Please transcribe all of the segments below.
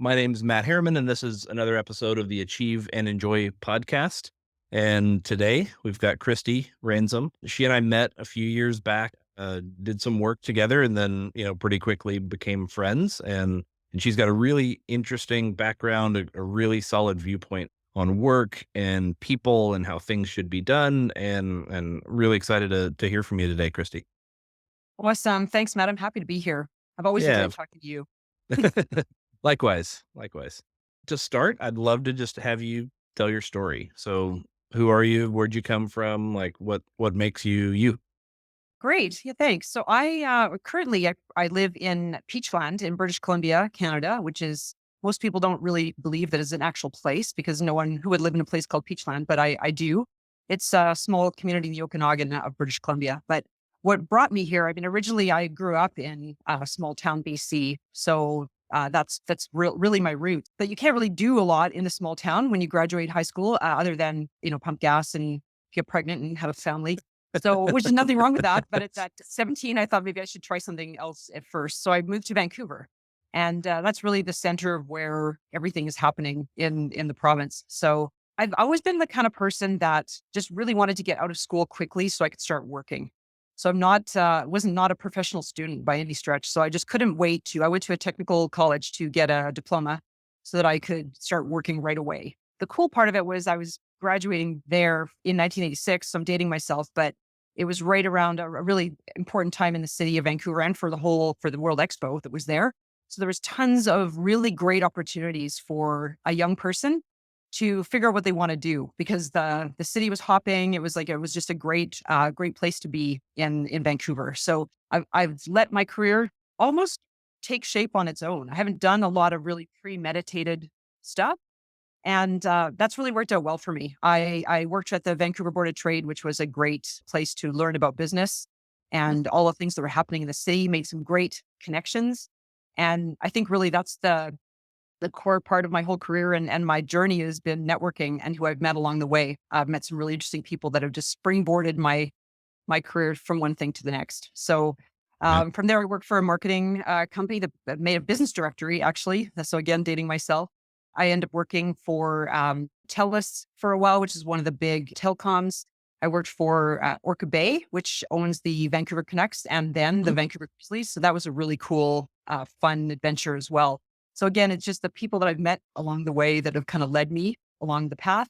My name's Matt Harriman, and this is another episode of the Achieve and Enjoy podcast. And today we've got Christy Ransom. She and I met a few years back, did some work together, and then pretty quickly became friends. And she's got a really interesting background, a really solid viewpoint on work and people and how things should be done. And really excited to hear from you today, Christy. Awesome. Thanks, Matt. I'm happy to be here. I've always Yeah. enjoyed talking to you. Likewise, likewise. To start, I'd love to just have you tell your story. So, who are you? Where'd you come from? Like, what makes you you? Great. Yeah, thanks. So I live in Peachland in British Columbia, Canada, which is most people don't really believe that is an actual place because no one who would live in a place called Peachland, but I do. It's a small community in the Okanagan of British Columbia. But what brought me here, I mean, originally I grew up in a small town, BC. So really my root. But you can't really do a lot in a small town when you graduate high school, other than pump gas and get pregnant and have a family. So, which is nothing wrong with that. But at 17, I thought maybe I should try something else at first. So I moved to Vancouver, and that's really the center of where everything is happening in the province. So I've always been the kind of person that just really wanted to get out of school quickly so I could start working. So I'm not wasn't not a professional student by any stretch. So I just couldn't wait to. I went to a technical college to get a diploma so that I could start working right away. The cool part of it was I was graduating there in 1986. So I'm dating myself, but it was right around a really important time in the city of Vancouver and for the World Expo that was there. So there was tons of really great opportunities for a young person to figure out what they want to do because the city was hopping. It was just a great place to be in Vancouver. So I've let my career almost take shape on its own. I haven't done a lot of really premeditated stuff. And that's really worked out well for me. I worked at the Vancouver Board of Trade, which was a great place to learn about business and all the things that were happening in the city, made some great connections. And I think really that's the core part of my whole career and my journey has been networking and who I've met along the way. I've met some really interesting people that have just springboarded my career from one thing to the next. So Yeah. from there, I worked for a marketing company that made a business directory, actually. So again, dating myself. I ended up working for TELUS for a while, which is one of the big telecoms. I worked for Orca Bay, which owns the Vancouver Canucks and then the Mhm. Vancouver Grizzlies. So that was a really cool, fun adventure as well. So again, it's just the people that I've met along the way that have kind of led me along the path.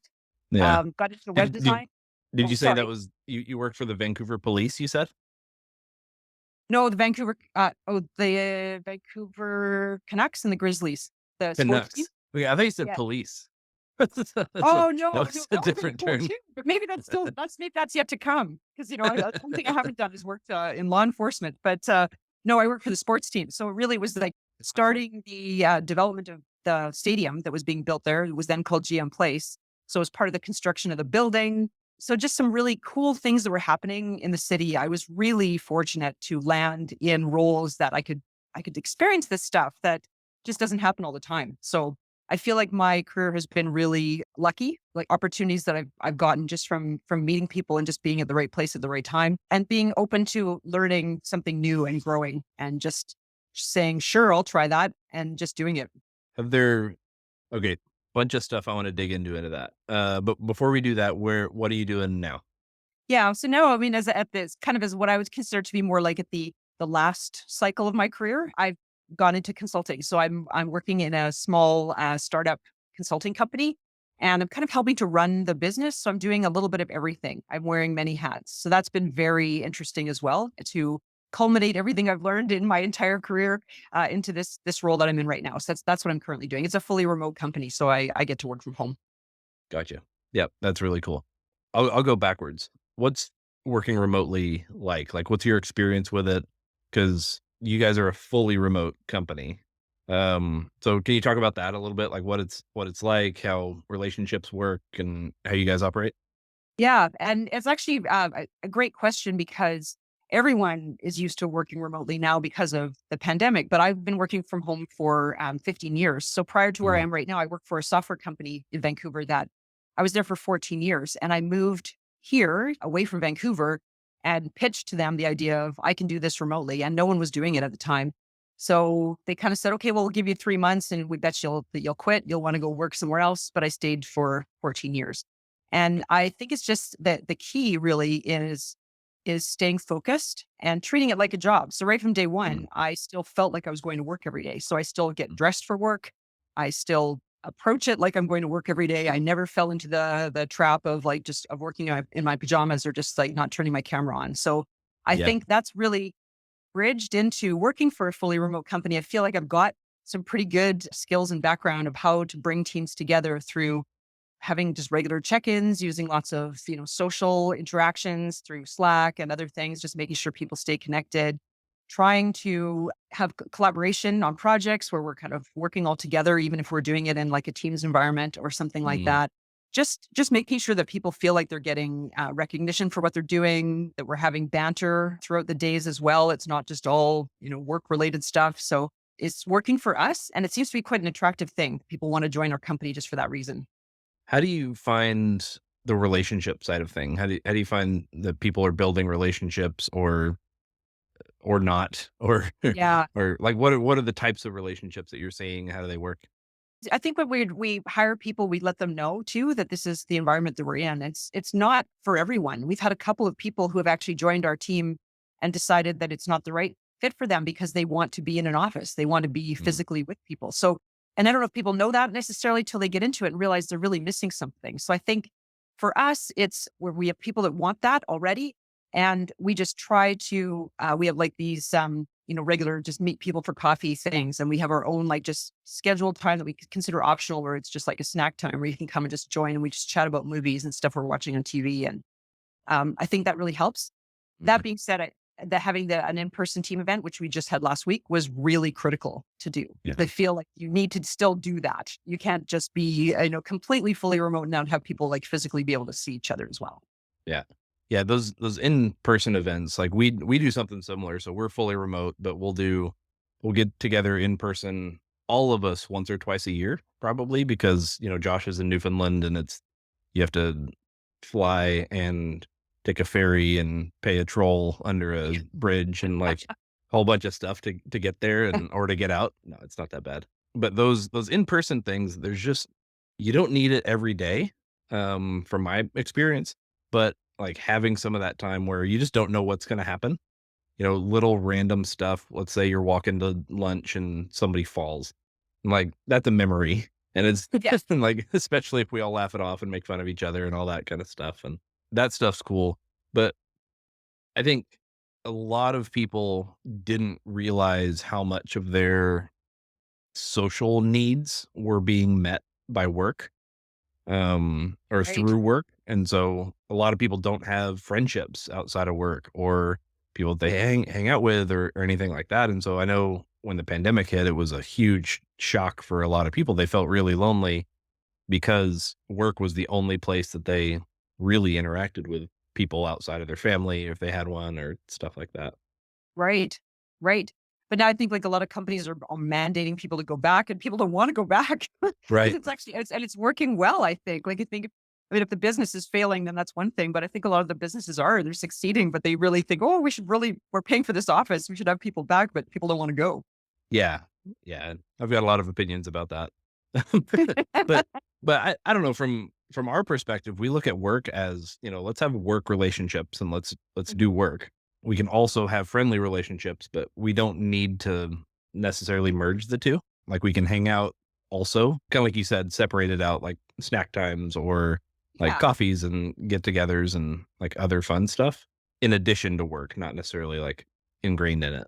Yeah. Got into web Did did design. did Oh, you say that sorry. was you worked for the Vancouver Police? You said No, the Vancouver Canucks and the Grizzlies, the sports team. Canucks. Yeah, I thought you said Yeah. police. Oh, That no, no, was a that would have been different cool term. too, but maybe that's yet to come because, that's one thing I haven't done is worked, in law enforcement, but, no, I work for the sports team. So it really was like starting the, development of the stadium that was being built there. It was then called GM Place. So it was part of the construction of the building. So just some really cool things that were happening in the city. I was really fortunate to land in roles that I could experience this stuff that just doesn't happen all the time. So I feel like my career has been really lucky, like opportunities that I've gotten just from meeting people and just being at the right place at the right time and being open to learning something new and growing and just saying, sure, I'll try that and just doing it. Have there Okay, bunch of stuff I want to dig into that. But before we do that, what are you doing now? Yeah. So now, I mean, as at this kind of as what I would consider to be more like at the last cycle of my career, I've gone into consulting. So I'm working in a small startup consulting company, and I'm kind of helping to run the business. So I'm doing a little bit of everything. I'm wearing many hats. So that's been very interesting as well to culminate everything I've learned in my entire career into this role that I'm in right now. So that's what I'm currently doing. It's a fully remote company, so I get to work from home. Gotcha. Yep, that's really cool. I'll go backwards. What's working remotely like? Like, what's your experience with it? Because you guys are a fully remote company. So can you talk about that a little bit? Like what it's like, how relationships work, and how you guys operate? Yeah, and it's actually a great question because everyone is used to working remotely now because of the pandemic. But I've been working from home for 15 years. So prior to where I Mhm. am right now, I work for a software company in Vancouver that I was there for 14 years, and I moved here away from Vancouver and pitched to them the idea of I can do this remotely, and no one was doing it at the time. So they kind of said, okay, well, we'll give you 3 months and we bet you'll quit. You'll want to go work somewhere else. But I stayed for 14 years. And I think it's just that the key really is staying focused and treating it like a job. So right from day Mm, one, I still felt like I was going to work every day. So I still get mm. dressed for work. I still approach it like I'm going to work every day. I never fell into the trap of like just of working in my pajamas or just like not turning my camera on. So I Yeah. think that's really bridged into working for a fully remote company. I feel like I've got some pretty good skills and background of how to bring teams together through having just regular check-ins, using lots of, social interactions through Slack and other things, just making sure people stay connected, trying to have collaboration on projects where we're kind of working all together, even if we're doing it in like a Teams environment or something like Mm. that. Just making sure that people feel like they're getting recognition for what they're doing, that we're having banter throughout the days as well. It's not just all, work related stuff. So it's working for us. And it seems to be quite an attractive thing. People want to join our company just for that reason. How do you find the relationship side of thing? How do you find that people are building relationships or not? Or Yeah. or like what are the types of relationships that you're seeing? How do they work? I think when we hire people, we let them know too that this is the environment that we're in. It's not for everyone. We've had a couple of people who have actually joined our team and decided that it's not the right fit for them because they want to be in an office. They want to be Mm, physically with people. So, and I don't know if people know that necessarily till they get into it and realize they're really missing something. So I think for us, it's where we have people that want that already. And we just try to, we have like these, regular just meet people for coffee things. And we have our own like just scheduled time that we consider optional, where it's just like a snack time where you can come and just join and we just chat about movies and stuff we're watching on TV. And I think that really helps. mm, That being said, that having an in-person team event, which we just had last week, was really critical to do. yeah. I feel like you need to still do that. You can't just be, completely fully remote now and have people like physically be able to see each other as well. Yeah. Yeah, those in-person events, like we do something similar. So we're fully remote, but we'll get together in person, all of us once or twice a year, probably because, Josh is in Newfoundland and you have to fly and take a ferry and pay a troll under a bridge and like a whole bunch of stuff to get there and or to get out. No, it's not that bad. But those in-person things, there's just you don't need it every day, from my experience, but like having some of that time where you just don't know what's going to happen, little random stuff. Let's say you're walking to lunch and somebody falls. Like that's a memory. And it's Yes. like, especially if we all laugh it off and make fun of each other and all that kind of stuff. And that stuff's cool. But I think a lot of people didn't realize how much of their social needs were being met by work, or Right. through work. And so a lot of people don't have friendships outside of work or people they hang out with or anything like that. And so I know when the pandemic hit, it was a huge shock for a lot of people. They felt really lonely because work was the only place that they really interacted with people outside of their family if they had one or stuff like that. Right. Right. But now I think like a lot of companies are mandating people to go back and people don't want to go back because Right. it's working well, I think. Like I mean, if the business is failing, then that's one thing. But I think a lot of the businesses they're succeeding, but they really think, oh, we're paying for this office. We should have people back, but people don't want to go. Yeah. Yeah. I've got a lot of opinions about that. But I don't know, from our perspective, we look at work as, let's have work relationships and let's do work. We can also have friendly relationships, but we don't need to necessarily merge the two. Like we can hang out also, kind of like you said, separate it out like snack times or like Yeah. coffees and get-togethers and like other fun stuff in addition to work, not necessarily like ingrained in it.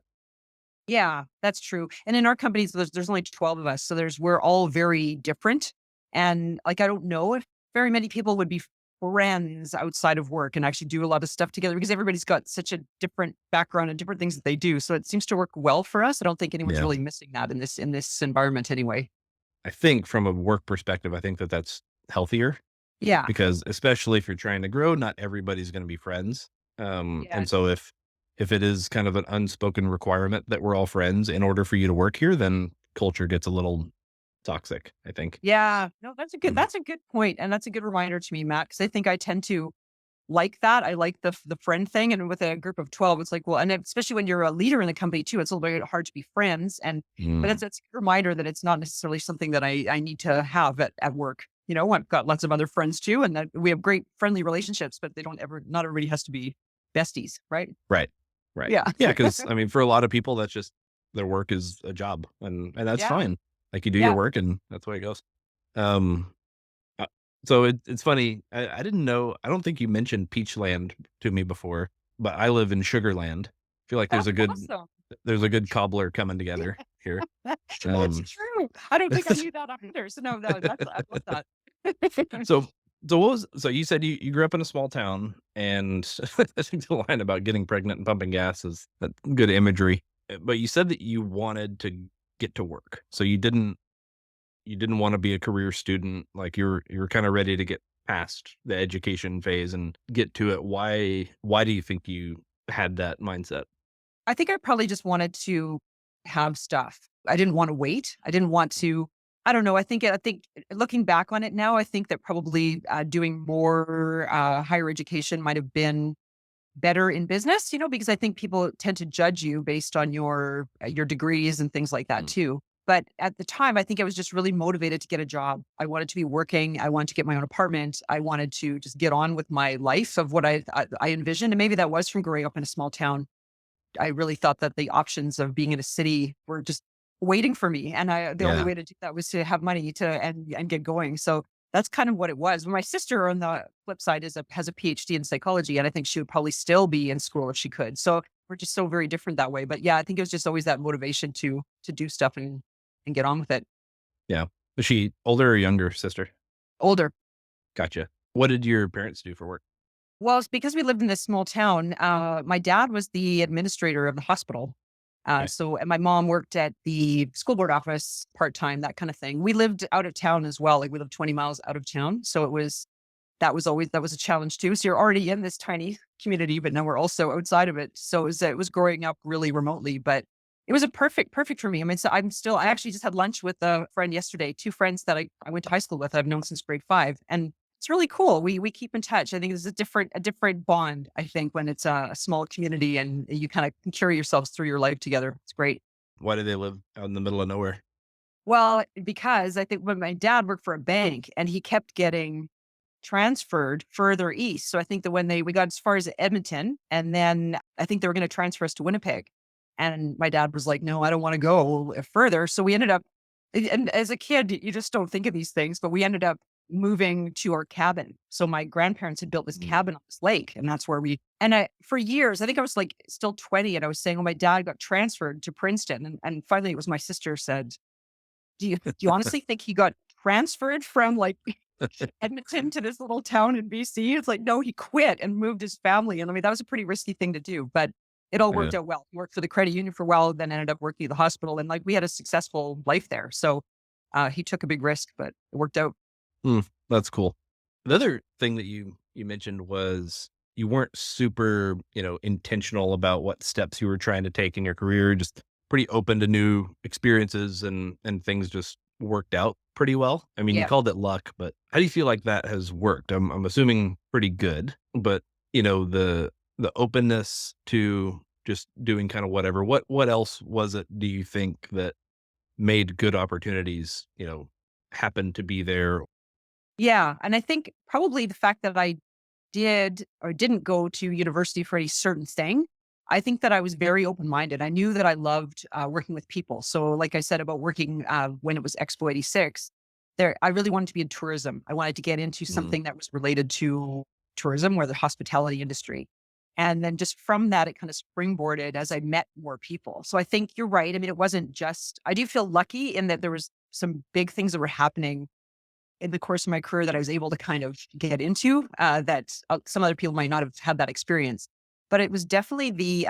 Yeah, that's true. And in our companies, there's only 12 of us. So we're all very different. And like, I don't know if very many people would be friends outside of work and actually do a lot of stuff together because everybody's got such a different background and different things that they do. So it seems to work well for us. I don't think anyone's Yeah. really missing that in this environment anyway. I think from a work perspective, I think that that's healthier Yeah. because especially if you're trying to grow, not everybody's going to be friends. And Yes. so if it is kind of an unspoken requirement that we're all friends in order for you to work here, then culture gets a little toxic, I think. Yeah. No, that's a good Mhm. that's a good point. And that's a good reminder to me, Matt, because I think I tend to like that. I like the friend thing. And with a group of 12, it's like, well, and especially when you're a leader in the company too, it's a little bit hard to be friends. But Mm, it's a reminder that it's not necessarily something that I need to have at work. I've got lots of other friends too, and that we have great friendly relationships, but not everybody has to be besties, right? right. Right. Yeah. Yeah. Cause I mean, for a lot of people, that's just their work is a job and that's Yeah. fine. Like you do your Yeah. work and that's the way it goes. Um, Uh, so it's funny. I didn't know. I don't think you mentioned Peachland to me before, but I live in Sugarland. I feel like Oh, awesome. there's a good cobbler coming together here. That's Um, true. I don't think I knew that either. So no, that's I love that. so so you said you grew up in a small town, and I think the line about getting pregnant and pumping gas is good imagery. But you said that you wanted to get to work, so you didn't wanna be a career student, like, you're kinda ready to get past the education phase and get to it. Why do you think you had that mindset? I think I probably just wanted to have stuff. I didn't want to wait. I didn't want to. I don't know. I think looking back on it now, I think that probably doing more higher education might have been better in business. Because I think people tend to judge you based on your degrees and things like that Mm, too. But at the time, I think I was just really motivated to get a job. I wanted to be working. I wanted to get my own apartment. I wanted to just get on with my life of what I envisioned. And maybe that was from growing up in a small town. I really thought that the options of being in a city were just waiting for me, and the only yeah, way to do that was to have money to and get going. So that's kind of what it was. My sister, on the flip side, has a PhD in psychology, and I think she would probably still be in school if she could. So we're just so very different that way. But yeah, I think it was just always that motivation to do stuff and get on with it. yeah. Was she older or younger sister? Older. Gotcha. What did your parents do for work? Well, it's because we lived in this small town. My dad was the administrator of the hospital. Okay. And my mom worked at the school board office part time, that kind of thing. We lived out of town as well. Like we lived 20 miles out of town. So that was a challenge too. So you're already in this tiny community, but now we're also outside of it. So it was growing up really remotely, but it was a perfect for me. I mean, so I actually just had lunch with a friend yesterday, two friends that I went to high school with. I've known since grade 5. And it's really cool. We keep in touch. I think it's a different bond, I think, when it's a small community and you kind of can carry yourselves through your life together. It's great. Why do they live out in the middle of nowhere? Well, because I think when my dad worked for a bank and he kept getting transferred further east. So I think that when we got as far as Edmonton, and then I think they were going to transfer us to Winnipeg. And my dad was like, no, I don't want to go further. So we ended up, and as a kid, you just don't think of these things, but we ended up moving to our cabin. So my grandparents had built this Mm, cabin on this lake, and that's where for years, I think I was like still 20, and I was saying, oh, my dad got transferred to Princeton. And finally, it was my sister said, do you honestly think he got transferred from like Edmonton to this little town in BC? It's like, no, he quit and moved his family. And I mean, that was a pretty risky thing to do, but it all yeah. worked out well. He worked for the credit union for a while, then ended up working at the hospital. And like, we had a successful life there. So he took a big risk, but it worked out. Mm, that's cool. The other thing that you mentioned was you weren't super, intentional about what steps you were trying to take in your career, just pretty open to new experiences and things just worked out pretty well. I mean, you Yeah. called it luck, but how do you feel like that has worked? I'm assuming pretty good, but the openness to just doing kind of whatever. What else was it do you think that made good opportunities, happen to be there? Yeah. And I think probably the fact that I did or didn't go to university for a certain thing, I think that I was very open minded. I knew that I loved working with people. So, like I said about working when it was Expo 86, I really wanted to be in tourism. I wanted to get into Mm, something that was related to tourism or the hospitality industry. And then just from that, it kind of springboarded as I met more people. So I think you're right. I mean, it wasn't just, I do feel lucky in that there was some big things that were happening in the course of my career that I was able to kind of get into, that some other people might not have had that experience. But it was definitely the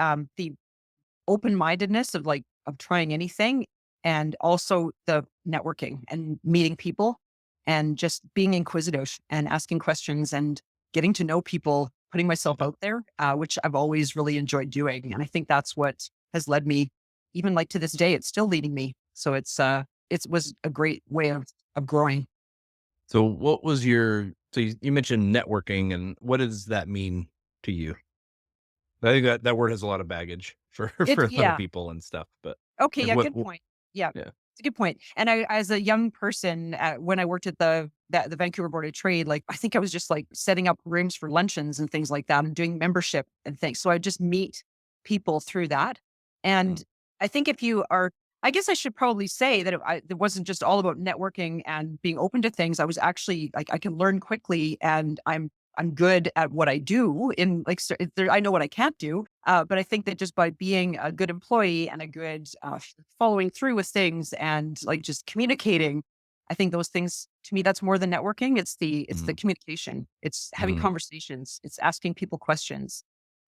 open mindedness of of trying anything, and also the networking and meeting people, and just being inquisitive and asking questions and getting to know people, putting myself out there, which I've always really enjoyed doing. And I think that's what has led me, even like to this day, it's still leading me. So it was a great way of growing. So what was your So you mentioned networking, and what does that mean to you? I think that word has a lot of baggage for for It's a lot of yeah. people and stuff, but Okay, like yeah, what good point. Yeah, yeah. it's a good point. And I, as a young person, when I worked at the Vancouver Board of Trade, like I think I was just like setting up rooms for luncheons and things like that, and doing membership and things. So I just meet people through that. Mm, And I think if you are, I guess I should probably say that it wasn't just all about networking and being open to things. I was actually like I can learn quickly, and I'm good at what I do. In like, I know what I can't do, but I think that just by being a good employee and a good following through with things and like just communicating, I think those things to me that's more than networking. It's the mhm, communication. It's having mhm, conversations. It's asking people questions.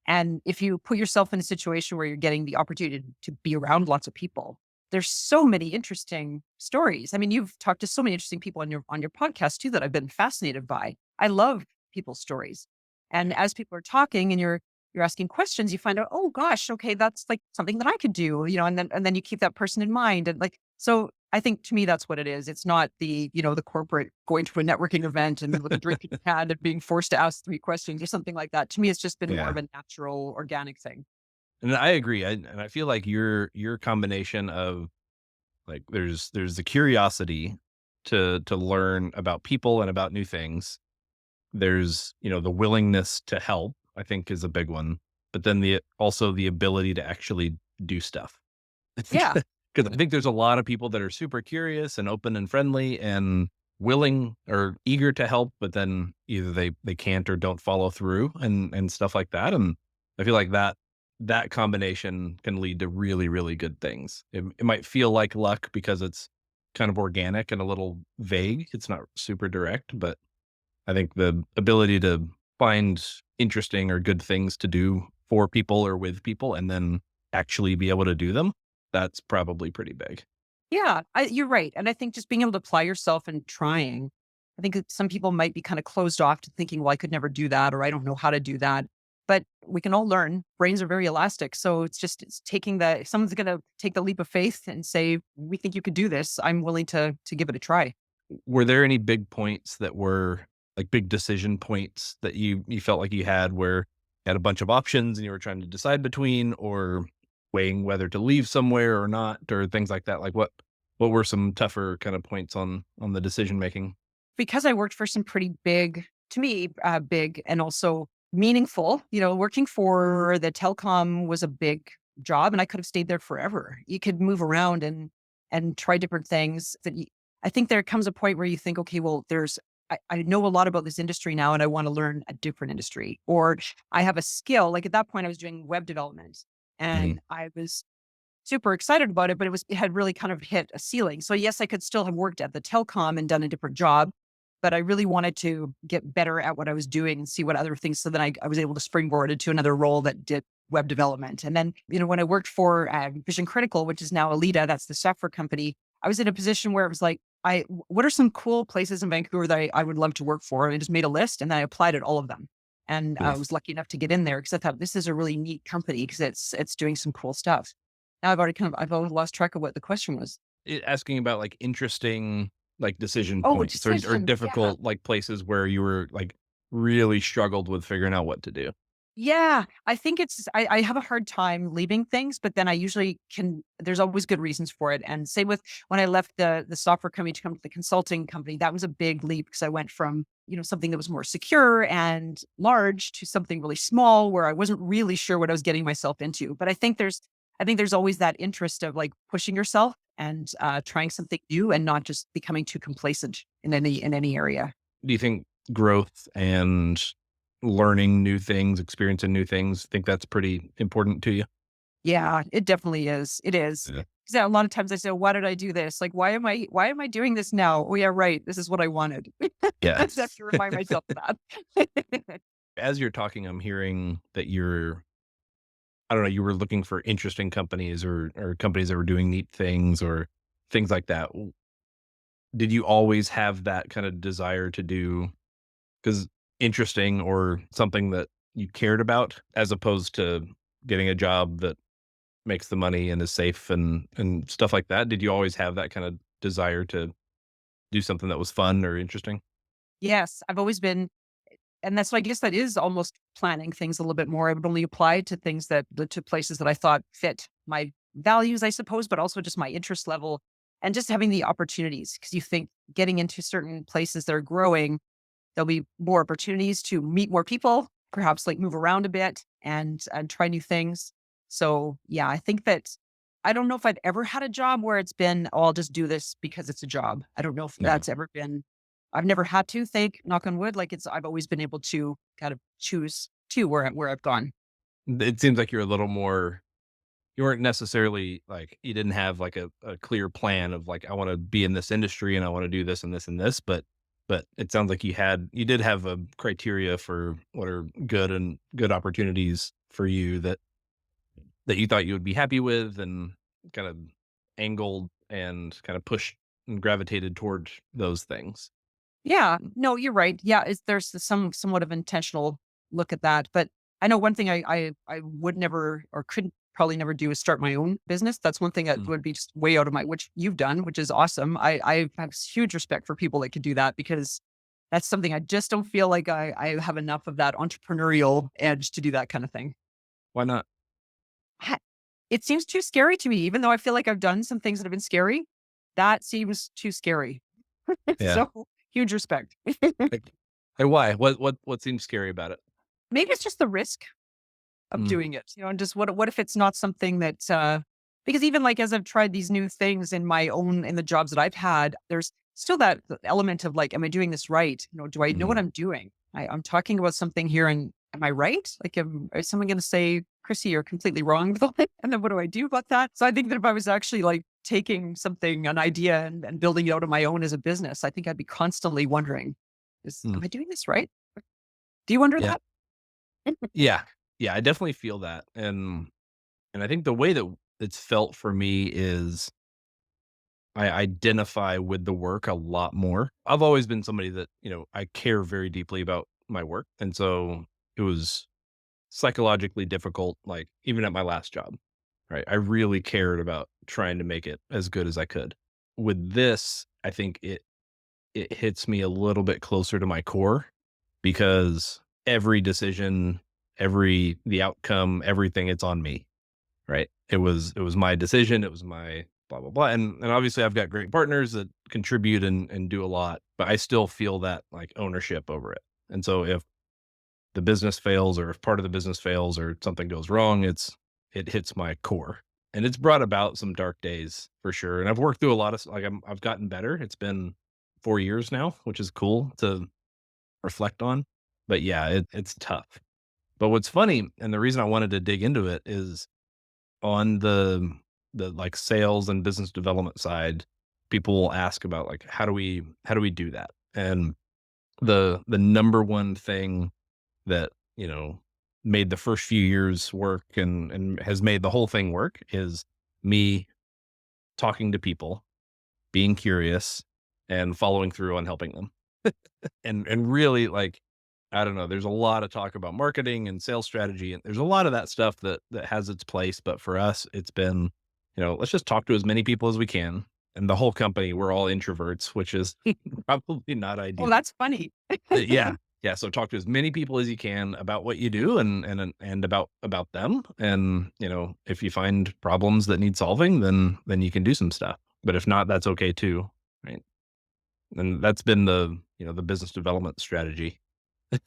And if you put yourself in a situation where you're getting the opportunity to be around lots of people, there's so many interesting stories. I mean, you've talked to so many interesting people on your podcast too that I've been fascinated by. I love people's stories. And yeah. as people are talking and you're asking questions, you find out, oh gosh, okay, that's like something that I could do, and then you keep that person in mind. And like, so I think to me that's what it is. It's not the corporate going to a networking event and with a drink in your hand and being forced to ask 3 questions or something like that. To me, it's just been more of Yeah. a natural, organic thing. And I agree, and I feel like your combination of, like, there's the curiosity to learn about people and about new things. There's, the willingness to help, I think is a big one, but then also the ability to actually do stuff. I think Yeah. because I think there's a lot of people that are super curious and open and friendly and willing or eager to help, but then either they can't or don't follow through and stuff like that. And I feel like that combination can lead to really, really good things. It might feel like luck because it's kind of organic and a little vague. It's not super direct, but I think the ability to find interesting or good things to do for people or with people and then actually be able to do them, that's probably pretty big. Yeah, you're right. And I think just being able to apply yourself and trying, I think that some people might be kind of closed off to thinking, well, I could never do that, or I don't know how to do that. But we can all learn. Brains are very elastic. So it's taking if someone's going to take the leap of faith and say, we think you could do this, I'm willing to give it a try. Were there any big points that were like big decision points that you felt like you had where you had a bunch of options and you were trying to decide between or weighing whether to leave somewhere or not or things like that? Like what were some tougher kind of points on the decision making? Because I worked for some pretty big, to me, big and also meaningful, working for the telecom was a big job and I could have stayed there forever. You could move around and try different things I think there comes a point where you think, okay, well, I know a lot about this industry now and I want to learn a different industry. Or I have a skill. Like at that point, I was doing web development Mhm. and I was super excited about it, but it had really kind of hit a ceiling. So yes, I could still have worked at the telecom and done a different job, but I really wanted to get better at what I was doing and see what other things. So then I was able to springboard into another role that did web development. And then, when I worked for Vision Critical, which is now Alita, that's the software company, I was in a position where it was like, what are some cool places in Vancouver that I would love to work for? And I just made a list and then I applied at all of them. And I Nice. was lucky enough to get in there because I thought this is a really neat company because it's doing some cool stuff. Now I've already lost track of what the question was. Asking about like interesting like decision Oh, points or decisions. Yeah. difficult like places where you were like really struggled with figuring out what to do. Yeah. I think I have a hard time leaving things, but then I usually there's always good reasons for it. And same with when I left the software company to come to the consulting company, that was a big leap because I went from, something that was more secure and large to something really small where I wasn't really sure what I was getting myself into. But I think there's always that interest of like pushing yourself and trying something new and not just becoming too complacent in any area. Do you think growth and learning new things, experiencing new things, think that's pretty important to you? Yeah, it definitely is. It is. Yeah. 'Cause a lot of times I say, "Why did I do this? Like, why am I doing this now? Oh, yeah, right. This is what I wanted." I Yeah. just have to remind myself of that. As you're talking, I'm hearing that I don't know, you were looking for interesting companies or companies that were doing neat things or things like that. Did you always have that kind of desire to do, because interesting or something that you cared about as opposed to getting a job that makes the money and is safe and stuff like that? Did you always have that kind of desire to do something that was fun or interesting? Yes, I've always been, and that's, I guess that is almost planning things a little bit more. I would only apply to things to places that I thought fit my values, I suppose, but also just my interest level and just having the opportunities. Because you think getting into certain places that are growing, there'll be more opportunities to meet more people, perhaps like move around a bit and try new things. So yeah, I think that I don't know if I've ever had a job where it's been, oh, I'll just do this because it's a job. I don't know if Yeah. that's ever been. I've never had to, thank knock on wood. Like it's I've always been able to kind of choose to where I've gone. It seems like you're a little more you weren't necessarily like you didn't have like a clear plan of like I want to be in this industry and I want to do this and this and this, but it sounds like you did have a criteria for what are good opportunities for you that you thought you would be happy with and kind of angled and kind of pushed and gravitated toward those things. Yeah, no, you're right. Yeah, there's some somewhat of intentional look at that. But I know one thing I would never or couldn't probably never do is start my own business. That's one thing that Mm. would be just way out of my which you've done, which is awesome. I have huge respect for people that could do that because that's something I just don't feel like I have enough of that entrepreneurial edge to do that kind of thing. Why not? Ha- It seems too scary to me, even though I feel like I've done some things that have been scary. That seems too scary. Yeah. So huge respect. Like why? What seems scary about it? Maybe it's just the risk of Mm, doing it, and just what if it's not something that, because even, like, as I've tried these new things in the jobs that I've had, there's still that element of, like, "Am I doing this right?" Do I know what mhm. I'm doing? I'm talking about something here, and am I right? Like, is someone gonna say, "Chrissy, you're completely wrong," with all that, and then what do I do about that? So I think that if I was actually, like, taking something, an idea, and building it out on my own as a business, I think I'd be constantly wondering, "Is Mm, am I doing this right?" Do you wonder yeah. that? Yeah. Yeah, I definitely feel that, and I think the way that it's felt for me is I identify with the work a lot more. I've always been somebody that, I care very deeply about my work, and so it was psychologically difficult, like, even at my last job, right? I really cared about trying to make it as good as I could. With this, I think it hits me a little bit closer to my core because every decision, every the outcome, everything, it's on me, right? It was my decision, it was my blah blah blah. And obviously I've got great partners that contribute and do a lot, but I still feel that like ownership over it. And so if the business fails or if part of the business fails or something goes wrong, it hits my core. And it's brought about some dark days for sure. And I've worked through a lot of like I've gotten better. It's been 4 years now, which is cool to reflect on. But yeah, it's tough. But what's funny and the reason I wanted to dig into it is on the like sales and business development side, people will ask about like how do we do that? And the number one thing that, made the first few years work and has made the whole thing work is me talking to people, being curious, and following through on helping them. And really, like, I don't know, there's a lot of talk about marketing and sales strategy, and there's a lot of that stuff that has its place, but for us, it's been, let's just talk to as many people as we can. And the whole company, we're all introverts, which is probably not Oh, ideal. that's funny. Yeah. Yeah, so talk to as many people as you can about what you do and about them, and, if you find problems that need solving, then you can do some stuff, but if not, that's okay too, right? And that's been the business development strategy.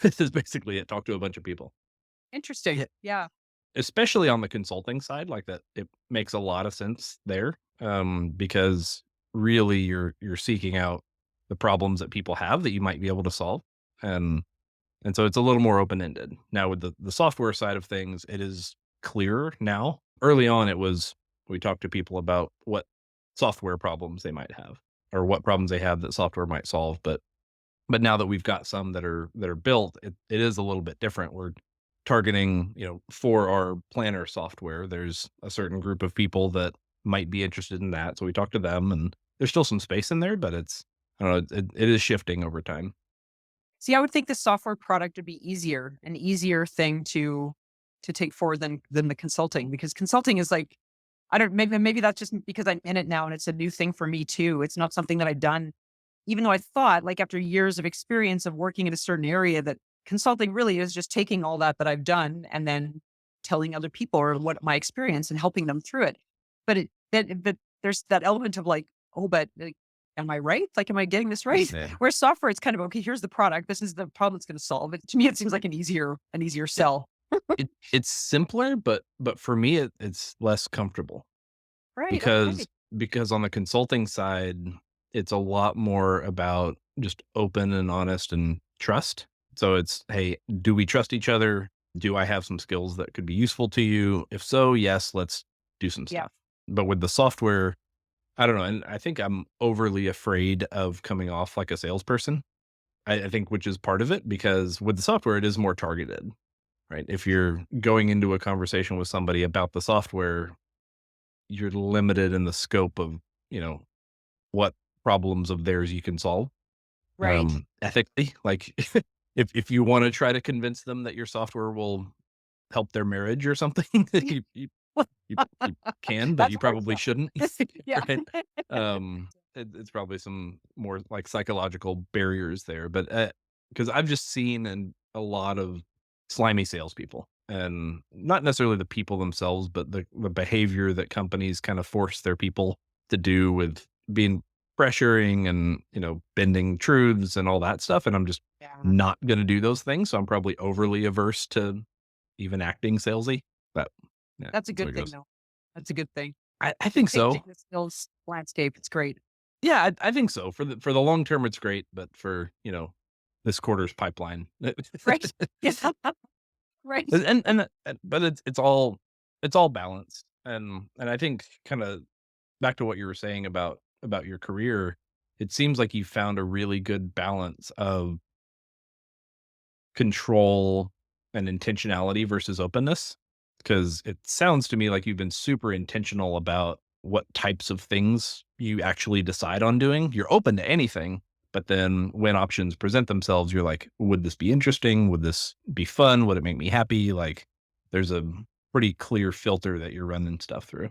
This is basically it, talk to a bunch of people. Interesting. Yeah. Yeah. Especially on the consulting side, like that, it makes a lot of sense there, because really you're seeking out the problems that people have that you might be able to solve, and and so it's a little more open-ended. Now with the software side of things, it is clearer now. Early on, it was we talked to people about what software problems they might have or what problems they have that software might solve, but now that we've got some that are built, it is a little bit different. We're targeting, for our planner software, there's a certain group of people that might be interested in that. So we talk to them and there's still some space in there, but it's I don't know, it is shifting over time. See, I would think the software product would be an easier thing to take forward than the consulting because consulting is like I don't maybe that's just because I'm in it now and it's a new thing for me too. It's not something that I've done even though I thought like after years of experience of working in a certain area that consulting really is just taking all that I've done and then telling other people or what my experience and helping them through it. But that there's that element of like, oh, but like, am I right? Like, am I getting this right? Yeah. Where software, it's kind of okay. Here's the product. This is the problem it's going to solve. It, to me, it seems like an easier It, sell. it's simpler, but for me, it's less comfortable Right. because Okay. on the consulting side, it's a lot more about just open and honest and trust. So it's, hey, do we trust each other? Do I have some skills that could be useful to you? If so, yes, let's do some Yeah. stuff. But with the software, I don't know. And I think I'm overly afraid of coming off like a salesperson. I think which is part of it because with the software, it is more targeted, right? If you're going into a conversation with somebody about the software, you're limited in the scope of, you know, what problems of theirs you can solve, Right. ethically. Like if you want to try to convince them that your software will help their marriage or something, you can, but That's you hard probably stuff. shouldn't, Yeah. right? It's probably some more like psychological barriers there, but because I've just seen a lot of slimy salespeople, and not necessarily the people themselves, but the behavior that companies kind of force their people to do with being pressuring and bending truths and all that stuff. And I'm just Yeah. not going to do those things, so I'm probably overly averse to even acting salesy. But yeah, That's a that's what good it thing, goes. though. That's a good thing. I It's think changing so. the skills landscape. It's great. Yeah, I think so. For the long term, it's great, but for this quarter's pipeline, Right. Yes. Right. but it's all balanced, and I think kind of back to what you were saying about your career, it seems like you found a really good balance of control and intentionality versus openness. Because it sounds to me like you've been super intentional about what types of things you actually decide on doing. You're open to anything, but then when options present themselves, you're like, would this be interesting? Would this be fun? Would it make me happy? Like, there's a pretty clear filter that you're running stuff through.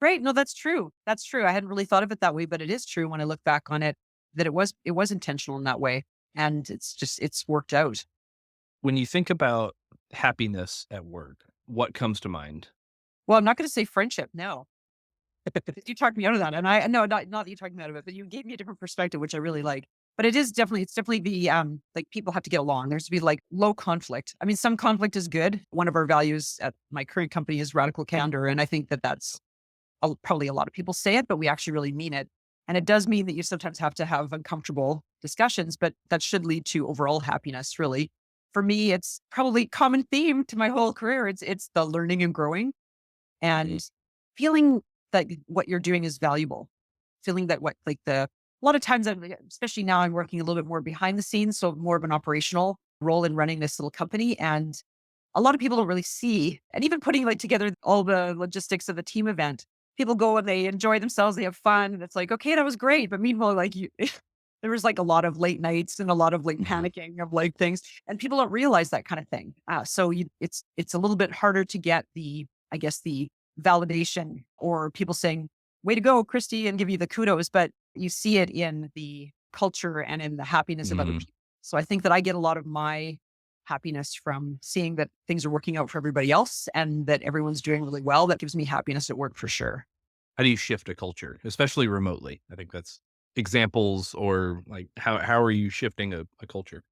Right. No, that's true. That's true. I hadn't really thought of it that way, but it is true when I look back on it that it was intentional in that way. And it's worked out. When you think about happiness at work, what comes to mind? Well, I'm not going to say friendship. No, 'cause you talked me out of that. And I, no, not that you talked me out of it, but you gave me a different perspective, which I really like. But it's definitely the, like people have to get along. There's to be like low conflict. I mean, some conflict is good. One of our values at my current company is radical candor. And I think that that's probably a lot of people say it, but we actually really mean it. And it does mean that you sometimes have to have uncomfortable discussions, but that should lead to overall happiness, really. For me, it's probably common theme to my whole career. It's the learning and growing and feeling that what you're doing is valuable. Feeling that what like the a lot of times especially now I'm working a little bit more behind the scenes, so more of an operational role in running this little company. And a lot of people don't really see, and even putting like together all the logistics of the team event, people go and they enjoy themselves, they have fun, and it's like, okay, that was great. But meanwhile, like you, there was like a lot of late nights and a lot of like Mhm. panicking of like things, and people don't realize that kind of thing. So it's a little bit harder to get the, I guess, the validation or people saying, "Way to go, Christy," and give you the kudos, but you see it in the culture and in the happiness of other Mhm. people. So I think that I get a lot of my happiness from seeing that things are working out for everybody else and that everyone's doing really well. That gives me happiness at work for sure. How do you shift a culture, especially remotely? I think that's examples or like how are you shifting a culture?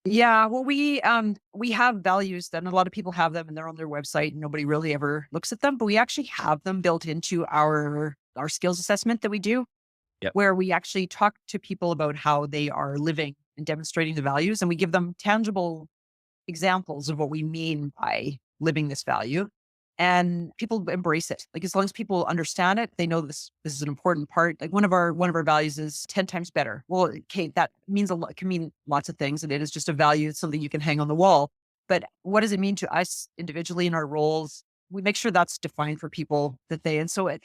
Yeah, well, we have values that and a lot of people have them and they're on their website and nobody really ever looks at them, but we actually have them built into our skills assessment that we do, Yep. where we actually talk to people about how they are living and demonstrating the values, and we give them tangible examples of what we mean by living this value. And people embrace it. Like as long as people understand it, they know this is an important part. Like one of our values is 10 times better. Well, okay, that means a lot, can mean lots of things. And it is just a value, it's something you can hang on the wall. But what does it mean to us individually in our roles? We make sure that's defined for people that they, and so it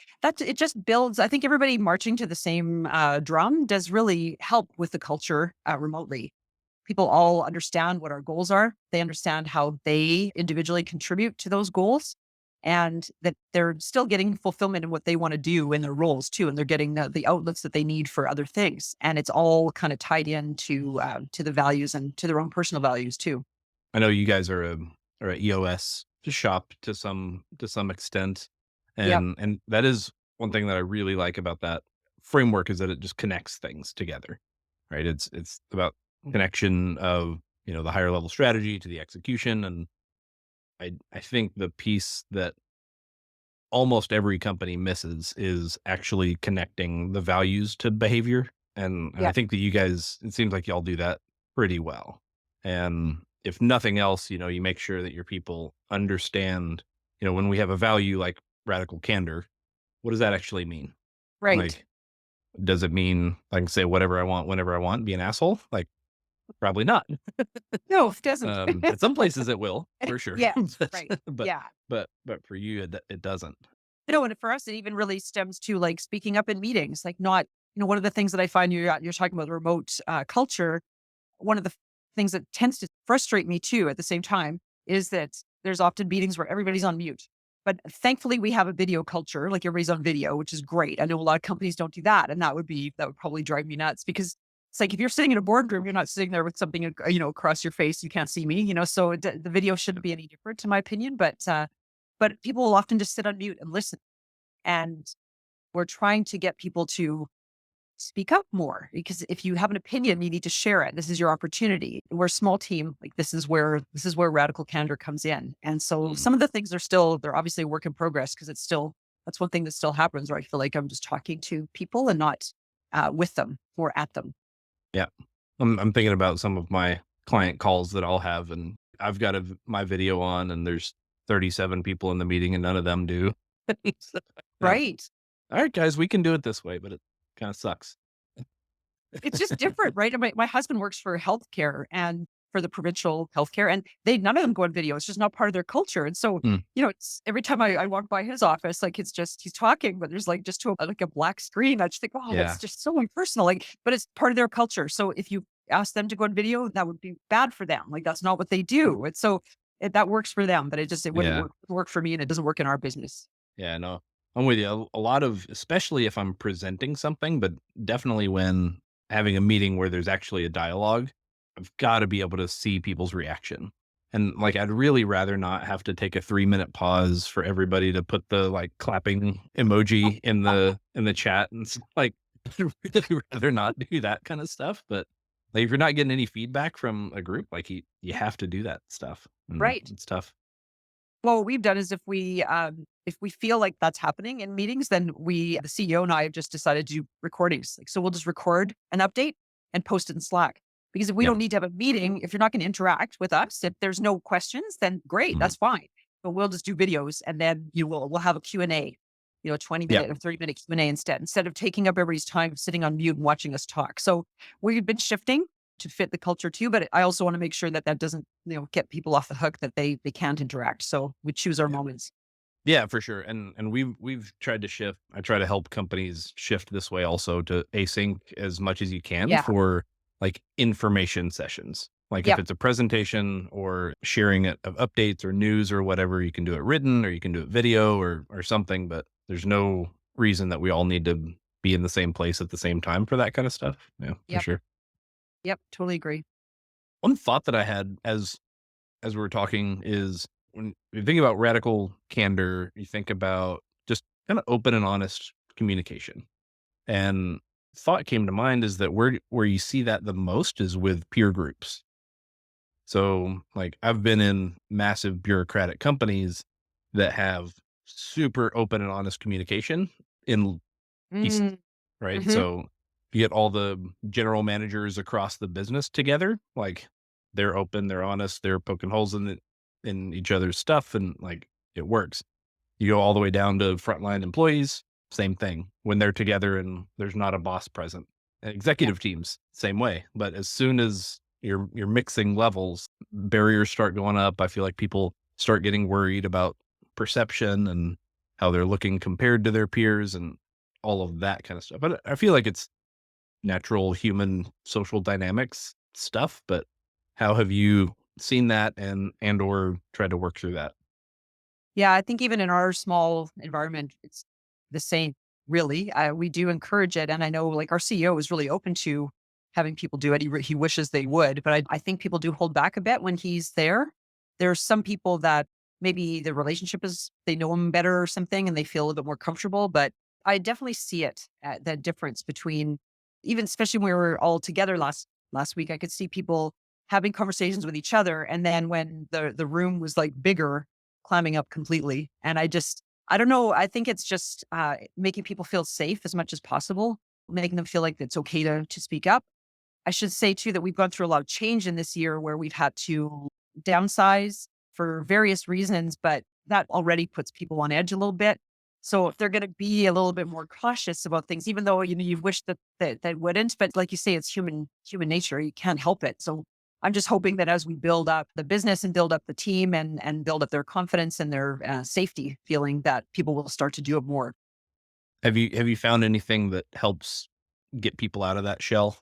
just builds. I think everybody marching to the same drum does really help with the culture remotely. People all understand what our goals are. They understand how they individually contribute to those goals. and that they're still getting fulfillment in what they want to do in their roles too. And they're getting the outlets that they need for other things. And it's all kind of tied into to the values and to their own personal values too. I know you guys are a EOS shop to some extent, Yep. and that is one thing that I really like about that framework is that it just connects things together, right? It's about connection of the higher level strategy to the execution, and I think the piece that almost every company misses is actually connecting the values to behavior. And I Yep. think that you guys, it seems like y'all do that pretty well. And if nothing else, you make sure that your people understand, when we have a value like radical candor, what does that actually mean? Right. Like, does it mean I can say whatever I want whenever I want, be an asshole? Like, probably not. No, it doesn't. At some places it will, for sure. Yes. but, Right. but, Yeah. but for you, it doesn't. No, and for us, it even really stems to like speaking up in meetings, like not, one of the things that I find you're talking about the remote culture. One of the things that tends to frustrate me too at the same time is that there's often meetings where everybody's on mute. But thankfully we have a video culture, like everybody's on video, which is great. I know a lot of companies don't do that. And that would probably drive me nuts because it's like if you're sitting in a boardroom, you're not sitting there with something, across your face. You can't see me, so the video shouldn't be any different, in my opinion. But people will often just sit on mute and listen. And we're trying to get people to speak up more because if you have an opinion, you need to share it. This is your opportunity. We're a small team. Like this is where radical candor comes in. And so Mm. some of the things they're obviously a work in progress because that's one thing that still happens where I feel like I'm just talking to people and not with them or at them. Yeah. I'm thinking about some of my client calls that I'll have, and I've got my video on, and there's 37 people in the meeting, and none of them do. So, like, Right. all right, guys, we can do it this way, but it kind of sucks. It's just different, right? And my husband works for healthcare and for the provincial healthcare, and they none of them go on video. It's just not part of their culture. And so, Mm, it's every time I walk by his office, like it's just he's talking, but there's like just to like a black screen. I just think, oh, yeah, that's just so impersonal. Like, but it's part of their culture. So if you ask them to go on video, that would be bad for them. Like that's not what they do. And so that works for them, but it wouldn't yeah, work for me, and it doesn't work in our business. yeah. No, I'm with you. A lot of, especially if I'm presenting something, but definitely when having a meeting where there's actually a dialogue, I've got to be able to see people's reaction. And like, I'd really rather not have to take a 3-minute pause for everybody to put the like clapping emoji in the chat. And it's like, I'd really rather not do that kind of stuff. But like, if you're not getting any feedback from a group, like you have to do that stuff. And Right. it's tough. Well, what we've done is if we feel like that's happening in meetings, then the CEO and I have just decided to do recordings. Like, so we'll just record an update and post it in Slack. Because if we Yeah. don't need to have a meeting, if you're not going to interact with us, if there's no questions, then great, Mhm. that's fine. But we'll just do videos and then we'll have a Q&A, a Yeah. 20-minute or 30-minute Q&A instead of taking up everybody's time sitting on mute and watching us talk. So we've been shifting to fit the culture too, but I also want to make sure that that doesn't, get people off the hook that they can't interact. So we choose our moments. Yeah, for sure. And we've tried to shift. I try to help companies shift this way also to async as much as you can Yeah. for like information sessions. Like if Yep. it's a presentation or sharing it of updates or news or whatever, you can do it written or you can do it video or something, but there's no reason that we all need to be in the same place at the same time for that kind of stuff. Yeah, for Yep. sure. Yep. Totally agree. One thought that I had as we were talking is when you think about radical candor, you think about just kind of open and honest communication. And thought came to mind is that where you see that the most is with peer groups. So like I've been in massive bureaucratic companies that have super open and honest communication in pieces, Mm, right? hmm. So you get all the general managers across the business together, like they're open, they're honest, they're poking holes in each other's stuff, and like it works. You go all the way down to frontline employees, same thing. When they're together and there's not a boss present. And Yep. executive teams, same way. But as soon as you're mixing levels, barriers start going up. I feel like people start getting worried about perception and how they're looking compared to their peers and all of that kind of stuff. But I feel like it's natural human social dynamics stuff. But how have you seen that and or tried to work through that? Yeah, I think even in our small environment, it's the same, really. We do encourage it. And I know like our CEO is really open to having people do it. He wishes they would, but I think people do hold back a bit when he's there. There's some people that maybe the relationship is, they know him better or something and they feel a little bit more comfortable. But I definitely see it, that difference between, even especially when we were all together last week, I could see people having conversations with each other. And then when the room was like bigger, climbing up completely. And I don't know. I think it's just making people feel safe as much as possible, making them feel like it's okay to speak up. I should say too that we've gone through a lot of change in this year where we've had to downsize for various reasons, but that already puts people on edge a little bit. So if they're going to be a little bit more cautious about things, even though you wish that wouldn't, but like you say, it's human nature. You can't help it. So I'm just hoping that as we build up the business and build up the team and build up their confidence and their safety feeling, that people will start to do it more. Have you found anything that helps get people out of that shell?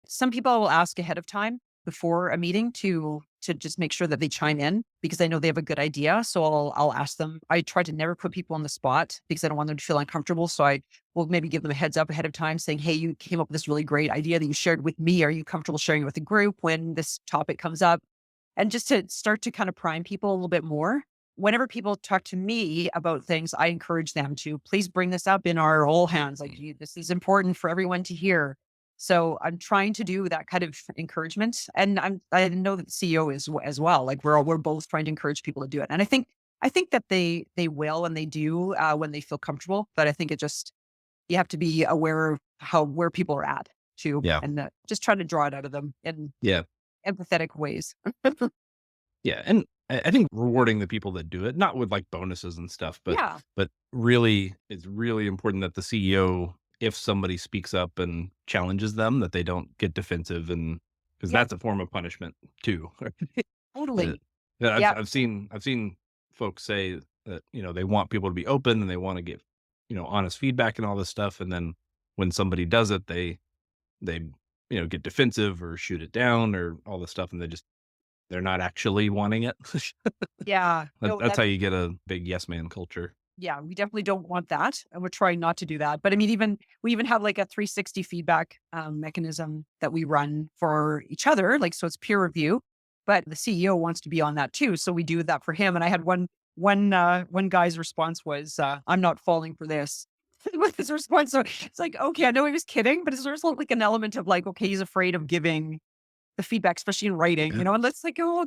Some people will ask ahead of time before a meeting to just make sure that they chime in because I know they have a good idea. So I'll ask them. I try to never put people on the spot because I don't want them to feel uncomfortable. So I will maybe give them a heads up ahead of time saying, "Hey, you came up with this really great idea that you shared with me. Are you comfortable sharing it with the group when this topic comes up?" And just to start to kind of prime people a little bit more. Whenever people talk to me about things, I encourage them to please bring this up in our all hands. Like, this is important for everyone to hear. So I'm trying to do that kind of encouragement, and I know that the CEO is as well. Like we're both trying to encourage people to do it, and I think that they will and they do when they feel comfortable. But I think it just, you have to be aware of where people are at too, Yeah. and just try to draw it out of them in Yeah. empathetic ways. Yeah, and I think rewarding the people that do it, not with like bonuses and stuff, Yeah. but really, it's really important that the CEO, if somebody speaks up and challenges them, that they don't get defensive, and because Yep. that's a form of punishment too. That Totally. that Yep. I've seen folks say that, they want people to be open and they want to give, honest feedback and all this stuff, and then when somebody does it, they get defensive or shoot it down or all this stuff, and they're not actually wanting it. Yeah. No, That's how you get a big yes man culture. yeah, we definitely don't want that, and we're trying not to do that. But I mean, we even have like a 360 feedback mechanism that we run for each other, like so it's peer review. But the CEO wants to be on that too, so we do that for him. And I had one guy's response was, "I'm not falling for this." With his response, so it's like, okay, I know he was kidding, but there's also like an element of like, okay, he's afraid of giving the feedback, especially in writing, Yeah. and it's like, oh,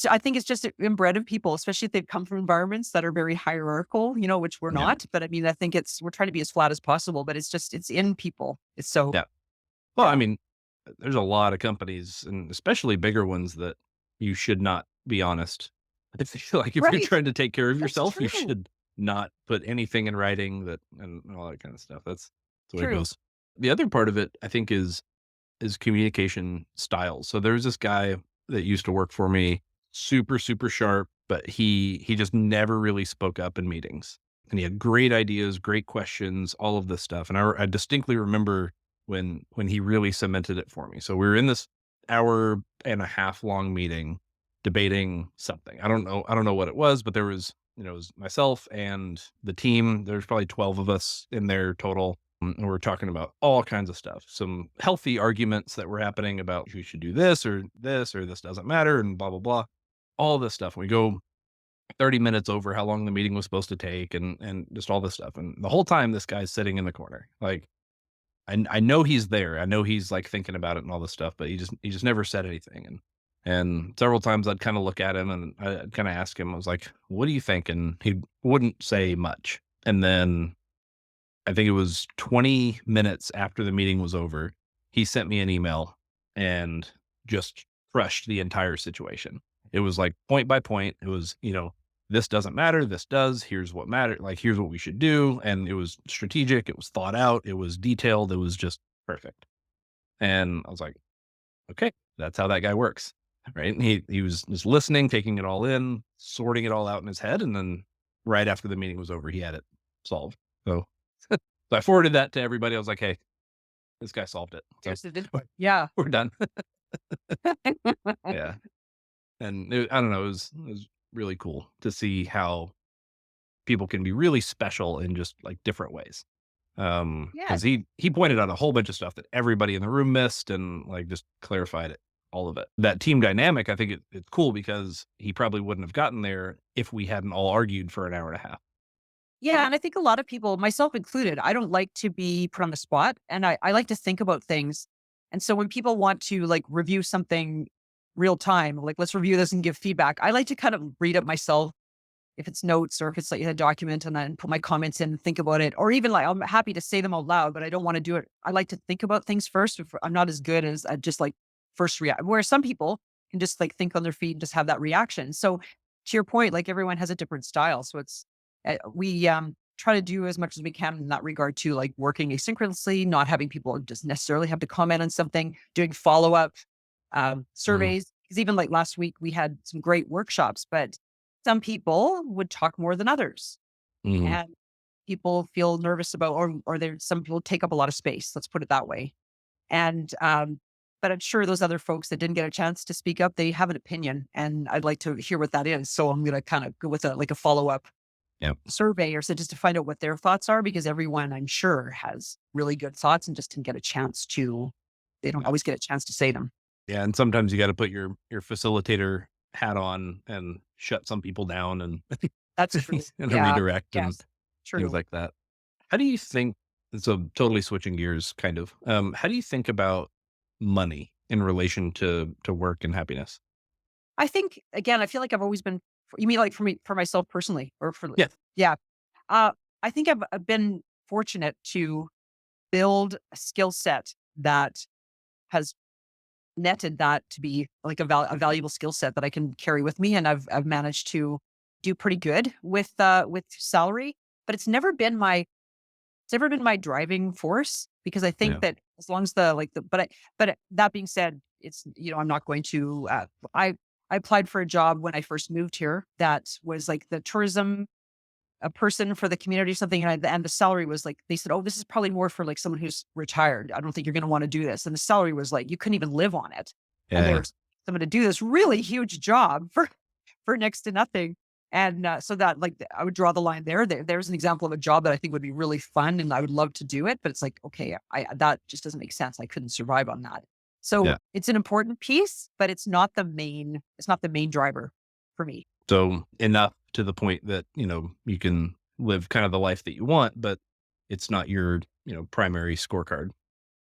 I think it's just inbred of people, especially if they've come from environments that are very hierarchical, which we're Yeah. not. But I mean, I think we're trying to be as flat as possible, but it's in people. It's so, Yeah. Well, I yeah. mean, there's a lot of companies and especially bigger ones that you should not be honest. I feel like if you're Right. trying to take care of That's yourself, you true. should not put anything in writing that and all that kind of stuff. That's the way it True. goes. The other part of it, I think, is communication styles. So there's this guy that used to work for me, super, super sharp, but he just never really spoke up in meetings. And he had great ideas, great questions, all of this stuff. And I distinctly remember when he really cemented it for me. So we were in this hour and a half long meeting debating something. I don't know what it was, but there was, it was myself and the team. There's probably 12 of us in there total, and we're talking about all kinds of stuff, some healthy arguments that were happening about who should do this or this doesn't matter and blah, blah, blah. All this stuff. We go 30 minutes over how long the meeting was supposed to take and just all this stuff. And the whole time this guy's sitting in the corner. Like I know he's there. I know he's like thinking about it and all this stuff, but he just never said anything. And several times I'd kind of look at him and I'd kind of ask him, I was like, what do you think? And he wouldn't say much. And then I think it was 20 minutes after the meeting was over, he sent me an email and just crushed the entire situation. It was like point by point. It was, this doesn't matter. This does. Here's what matters. Like, here's what we should do. And it was strategic. It was thought out. It was detailed. It was just perfect. And I was like, okay, that's how that guy works. Right. And he was just listening, taking it all in, sorting it all out in his head. And then right after the meeting was over, he had it solved. So so I forwarded that to everybody. I was like, "Hey, this guy solved it. So Here's the yeah. we're done." Yeah, and I don't know. It was really cool to see how people can be really special in just like different ways. Yes. Because he pointed out a whole bunch of stuff that everybody in the room missed and like just clarified it, all of it. That team dynamic, I think it's cool because he probably wouldn't have gotten there if we hadn't all argued for an hour and a half. Yeah, and I think a lot of people, myself included, I don't like to be put on the spot, and I like to think about things. And so when people want to like review something real time, like let's review this and give feedback, I like to kind of read it myself if it's notes or if it's like a document and then put my comments in and think about it. Or even like I'm happy to say them out loud, but I don't want to do it. I like to think about things first. If I'm not as good as I just like first react, where some people can just like think on their feet and just have that reaction. So to your point, like everyone has a different style. So it's we try to do as much as we can in that regard too, like working asynchronously, not having people just necessarily have to comment on something, doing follow up Mm, surveys. Because even like last week, we had some great workshops, but some people would talk more than others, mhm. and people feel nervous about, or there's some people take up a lot of space. Let's put it that way. And but I'm sure those other folks that didn't get a chance to speak up, they have an opinion, and I'd like to hear what that is. So I'm going to kind of go with a like a follow up Yep. survey or so just to find out what their thoughts are, because everyone I'm sure has really good thoughts and just didn't get a chance to. They don't always get a chance to say them. Yeah, and sometimes you gotta put your facilitator hat on and shut some people down and That's true. and Yeah. redirect and Yes. things True. like that. How do you think so totally switching gears kind of, how do you think about money in relation to work and happiness? I think again, I feel like I've always been. You mean like for me, for myself personally, or for? Yeah. Yeah. I think I've been fortunate to build a skill set that has netted that to be like a valuable skill set that I can carry with me, and I've managed to do pretty good with salary. But it's never been my driving force, because I think Yeah. that as long as the like the but that being said, it's I'm not going to. I applied for a job when I first moved here that was like the tourism a person for the community or something, and the salary was like they said, "Oh, this is probably more for like someone who's retired. I don't think you're going to want to do this." And the salary was like you couldn't even live on it, and Yeah, they yeah. were someone to do this really huge job for next to nothing. And so that like I would draw the line there. There's an example of a job that I think would be really fun, and I would love to do it. But it's like okay, I that just doesn't make sense. I couldn't survive on that. So Yeah. it's an important piece, but it's not the main. It's not the main driver for me. So enough to the point that, you can live kind of the life that you want, but it's not your, primary scorecard.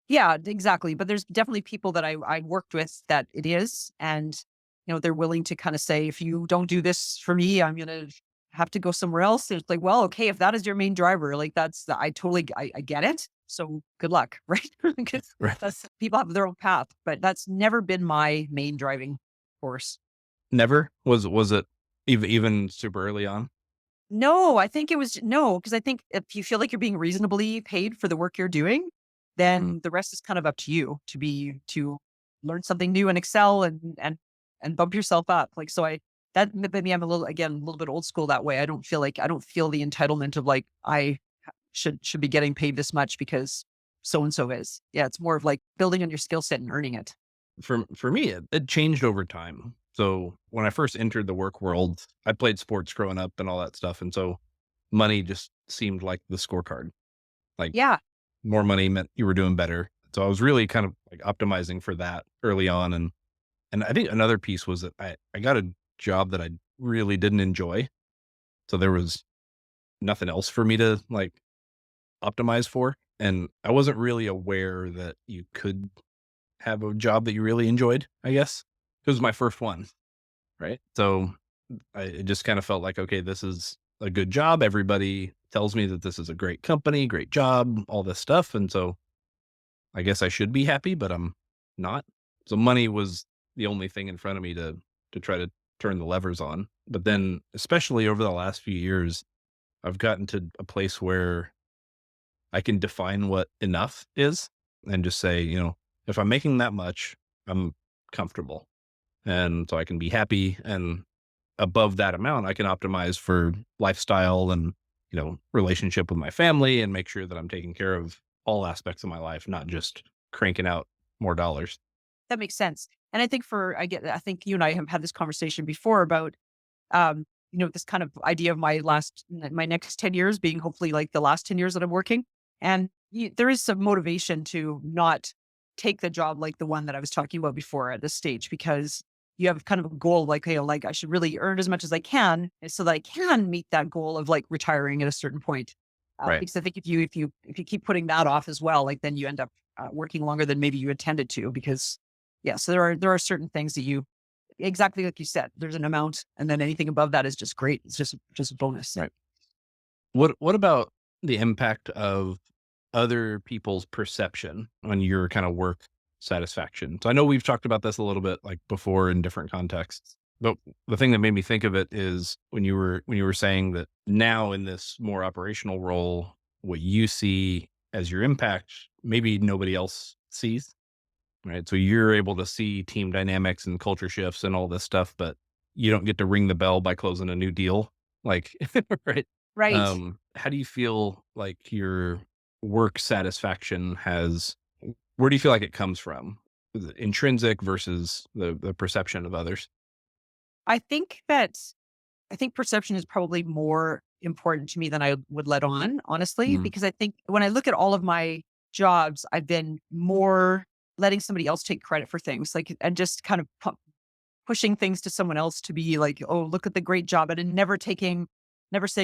Yeah, exactly. But there's definitely people that I worked with that it is, and they're willing to kind of say, if you don't do this for me, I'm gonna have to go somewhere else. It's like, well, okay, if that is your main driver, like I totally I get it. So good luck, right? Because Right. that's people have their own path, but that's never been my main driving force. Never? Was it even super early on? No, I think it was no, because I think if you feel like you're being reasonably paid for the work you're doing, Mm. then the rest is kind of up to you to learn something new and excel and bump yourself up. Like so maybe I'm a little again a little bit old school that way. I don't feel the entitlement of like I should be getting paid this much because so and so is. Yeah, it's more of like building on your skill set and earning it. For me, it changed over time. So when I first entered the work world, I played sports growing up and all that stuff, and so money just seemed like the scorecard. Like Yeah. more money meant you were doing better. So I was really kind of like optimizing for that early on, and I think another piece was that I got a job that I really didn't enjoy. So there was nothing else for me to like optimize for, and I wasn't really aware that you could have a job that you really enjoyed, I guess. It was my first one, right? So it just kind of felt like, okay, this is a good job. Everybody tells me that this is a great company, great job, all this stuff. And so I guess I should be happy, but I'm not. So money was the only thing in front of me to try to turn the levers on. But then especially over the last few years, I've gotten to a place where I can define what enough is and just say, if I'm making that much, I'm comfortable. And so I can be happy. And above that amount, I can optimize for lifestyle and, relationship with my family and make sure that I'm taking care of all aspects of my life, not just cranking out more dollars. That makes sense. And I think I think you and I have had this conversation before about, this kind of idea of my next 10 years being hopefully like the last 10 years that I'm working. And there is some motivation to not take the job like the one that I was talking about before at this stage, because you have kind of a goal like, hey, like I should really earn as much as I can so that I can meet that goal of like retiring at a certain point. Right. Because I think if you keep putting that off as well, like then you end up working longer than maybe you intended to. Because yeah, so there are certain things that you exactly like you said. There's an amount, and then anything above that is just great. It's just a bonus. Right. What about the impact of other people's perception on your kind of work satisfaction? So I know we've talked about this a little bit like before in different contexts. But the thing that made me think of it is when you were saying that now in this more operational role, what you see as your impact, maybe nobody else sees, right? So you're able to see team dynamics and culture shifts and all this stuff, but you don't get to ring the bell by closing a new deal. Like, right. Right. How do you feel like your work satisfaction where do you feel like it comes from? Is it intrinsic versus the perception of others? I think that I think perception is probably more important to me than I would let on, honestly, Mm, because I think when I look at all of my jobs, I've been more letting somebody else take credit for things, like, and just kind of pushing things to someone else to be like, "Oh, look at the great job," and never saying,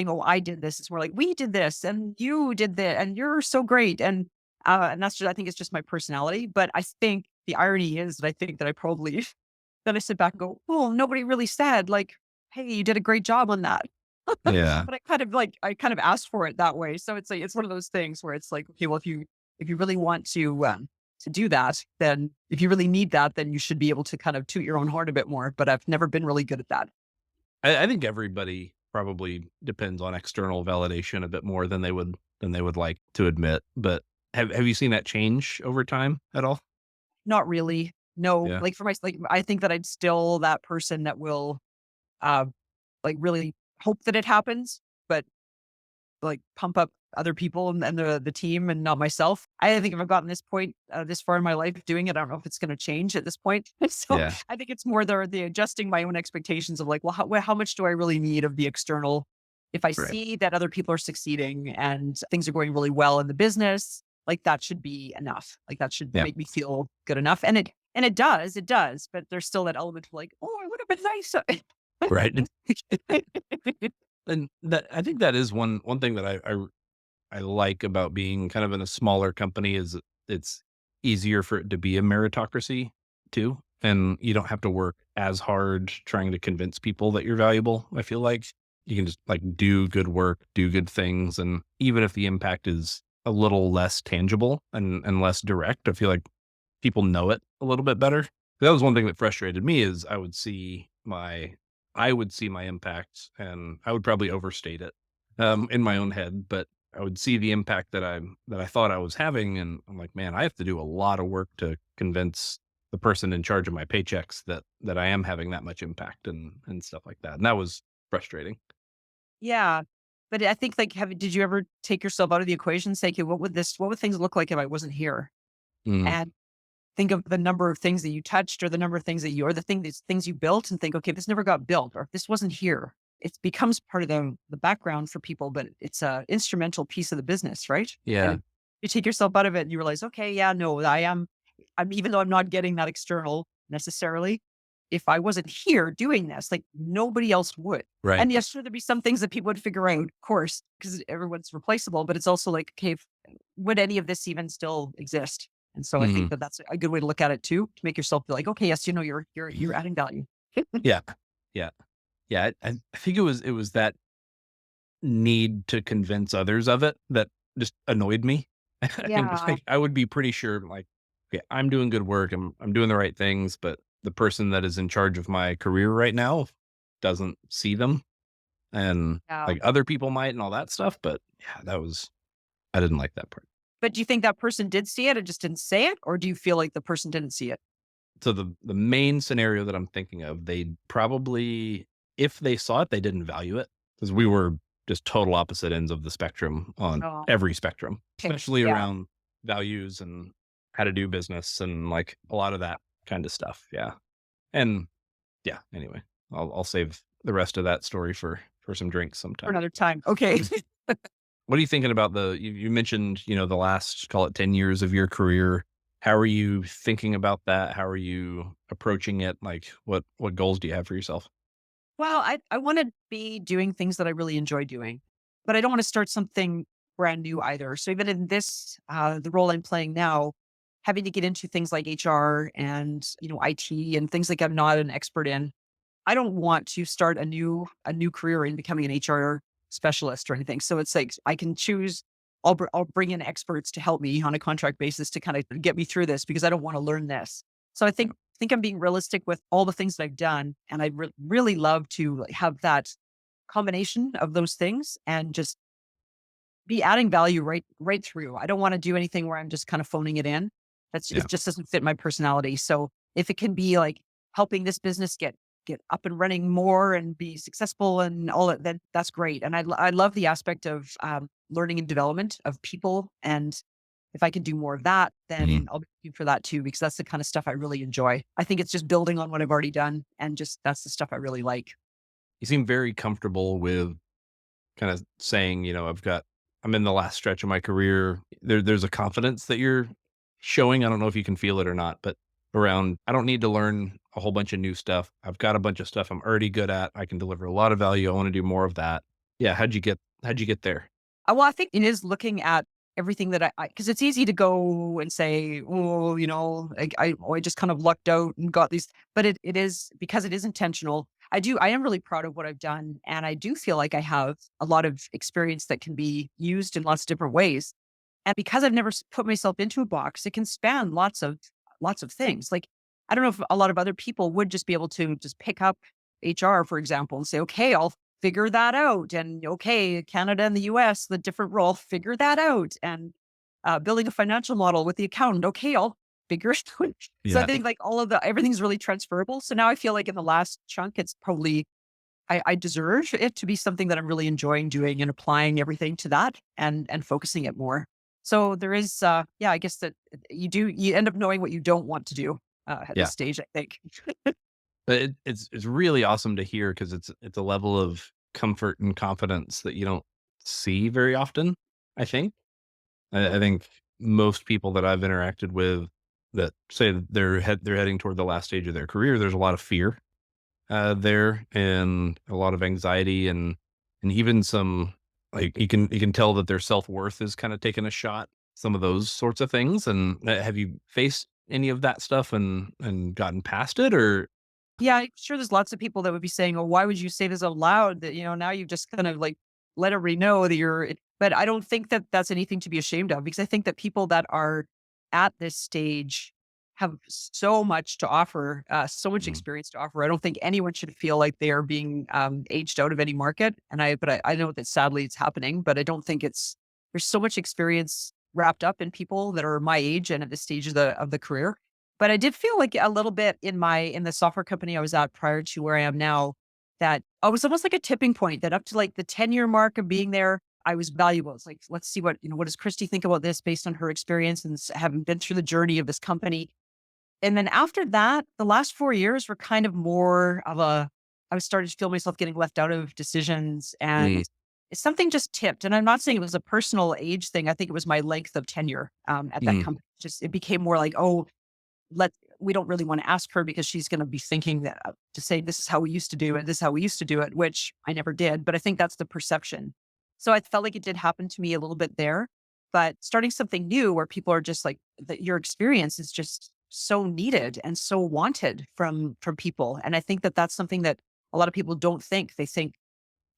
"Oh, I did this." It's more like, "We did this, and you did that, and you're so great." And that's just, I think it's just my personality. But I think the irony is that I think that I probably then I sit back and go, "Oh, nobody really said like, hey, you did a great job on that." yeah. But I kind of asked for it that way. So it's like it's one of those things where it's like, okay, well, if you really want to do that, then if you really need that, then you should be able to kind of toot your own horn a bit more. But I've never been really good at that. I think everybody probably depends on external validation a bit more than they would like to admit. But have you seen that change over time at all? Not really. No, Yeah. like for my like, I think that I'd still that person that will uh like really hope that it happens, but like pump up other people and the team and not myself. I think if I've gotten this point, this far in my life doing it, I don't know if it's going to change at this point. So Yeah. I think it's more the adjusting my own expectations of like, well, how much do I really need of the external? If I Right. see that other people are succeeding and things are going really well in the business, like that should be enough. Like that should Yeah. make me feel good enough. And it does. But there's still that element of like, oh, it would have been Right. nice. And that I think that is one thing that I like about being kind of in a smaller company is it's easier for it to be a meritocracy too. And you don't have to work as hard trying to convince people that you're valuable. I feel like you can just like do good work, do good things. And even if the impact is a little less tangible and less direct, I feel like people know it a little bit better. That was one thing that frustrated me is I would see my impact and I would probably overstate it in my own head, but I would see the impact that I thought I was having, and I'm like, man, I have to do a lot of work to convince the person in charge of my paychecks that I am having that much impact and stuff like that. And that was frustrating. Yeah. But I think like did you ever take yourself out of the equation and say, okay, what would things look like if I wasn't here? Mm, And think of the number of things that you touched or the number of things that you or these things you built and think, okay, if this never got built or if this wasn't here, it becomes part of the background for people, but it's a instrumental piece of the business, right? And yeah, you take yourself out of it and you realize, okay, yeah, no, I'm even though I'm not getting that external necessarily, if I wasn't here doing this, like nobody else would. right. And yes, sure, there'd be some things that people would figure out, of course, because everyone's replaceable, but it's also like, okay, would any of this even still exist? And so I think Mhm. that that's a good way to look at it too, to make yourself feel like, okay, yes, you're adding value. Yeah, yeah, yeah. I think it was that need to convince others of it that just annoyed me. And Yeah. like, I would be pretty sure, like, okay, I'm doing good work. I'm doing the right things, but the person that is in charge of my career right now doesn't see them, and Yeah. like other people might and all that stuff. But yeah, I didn't like that part. But do you think that person did see it and just didn't say it? Or do you feel like the person didn't see it? So the main scenario that I'm thinking of, they probably, if they saw it, they didn't value it because we were just total opposite ends of the spectrum on Oh, every spectrum, okay. especially Yeah. around values and how to do business and like a lot of that kind of stuff. Yeah. And yeah, anyway, I'll save the rest of that story for some drinks For sometime. another time. Okay. What are you thinking about you mentioned, the last, call it 10 years of your career. How are you thinking about that? How are you approaching it? Like what goals do you have for yourself? Well, I want to be doing things that I really enjoy doing, but I don't want to start something brand new either. So even in this, the role I'm playing now, having to get into things like HR and IT and things like I'm not an expert in, I don't want to start a new career in becoming an HR specialist or anything. So it's like I can choose. I'll bring in experts to help me on a contract basis to kind of get me through this because I don't want to learn this. So I think I'm being realistic with all the things that I've done, and I really love to like, have that combination of those things and just be adding value right through. I don't want to do anything where I'm just kind of phoning it in. Yeah. It just doesn't fit my personality. So if it can be like helping this business get up and running more and be successful and all that, then that's great. And I love the aspect of learning and development of people. And if I can do more of that, Mhm. then I'll be looking for that too, because that's the kind of stuff I really enjoy. I think it's just building on what I've already done, and just that's the stuff I really like. You seem very comfortable with kind of saying, I'm in the last stretch of my career. There's a confidence that you're showing. I don't know if you can feel it or not, but around, I don't need to learn a whole bunch of new stuff. I've got a bunch of stuff I'm already good at. I can deliver a lot of value. I want to do more of that. Yeah. How'd you get there? Well, I think it is looking at everything that because it's easy to go and say, oh, I just kind of lucked out and got these, but it is because it is intentional. I am really proud of what I've done. And I do feel like I have a lot of experience that can be used in lots of different ways. And because I've never put myself into a box, it can span lots of things. Like, I don't know if a lot of other people would just be able to just pick up HR, for example, and say, okay, I'll figure that out. And okay, Canada and the US, the different role, figure that out. And building a financial model with the accountant, okay, I'll figure it out. So I Yeah. think like everything's really transferable. So now I feel like in the last chunk, it's probably I deserve it to be something that I'm really enjoying doing and applying everything to that and focusing it more. So there is, yeah, I guess that you end up knowing what you don't want to do at this Yeah. stage, I think. But it's really awesome to hear because it's a level of comfort and confidence that you don't see very often, I think. I think most people that I've interacted with that say that they're heading toward the last stage of their career, there's a lot of fear there and a lot of anxiety and even some like you can tell that their self-worth is kind of taking a shot, some of those sorts of things. And have you faced any of that stuff and gotten past it or Yeah, I'm sure there's lots of people that would be saying, "Oh, why would you say this out loud?" That now you've just kind of like let everybody know that But I don't think that that's anything to be ashamed of because I think that people that are at this stage have so much to offer, so much Mm, experience to offer. I don't think anyone should feel like they are being aged out of any market. But I know that sadly it's happening. But I don't think there's so much experience wrapped up in people that are my age and at this stage of the career. But I did feel like a little bit in the software company I was at prior to where I am now, that I was almost like a tipping point that up to like the 10-year mark of being there, I was valuable. It's like, let's see what does Christy think about this based on her experience and having been through the journey of this company. And then after that, the last 4 years were kind of more of I was starting to feel myself getting left out of decisions mm, and something just tipped. And I'm not saying it was a personal age thing. I think it was my length of tenure at that mm, company. Just, it became more like, oh, we don't really want to ask her because she's going to be thinking that to say this is how we used to do it, this is how we used to do it, which I never did. But I think that's the perception. So I felt like it did happen to me a little bit there. But starting something new where people are just like that, your experience is just so needed and so wanted from people. And I think that that's something that a lot of people don't think. They think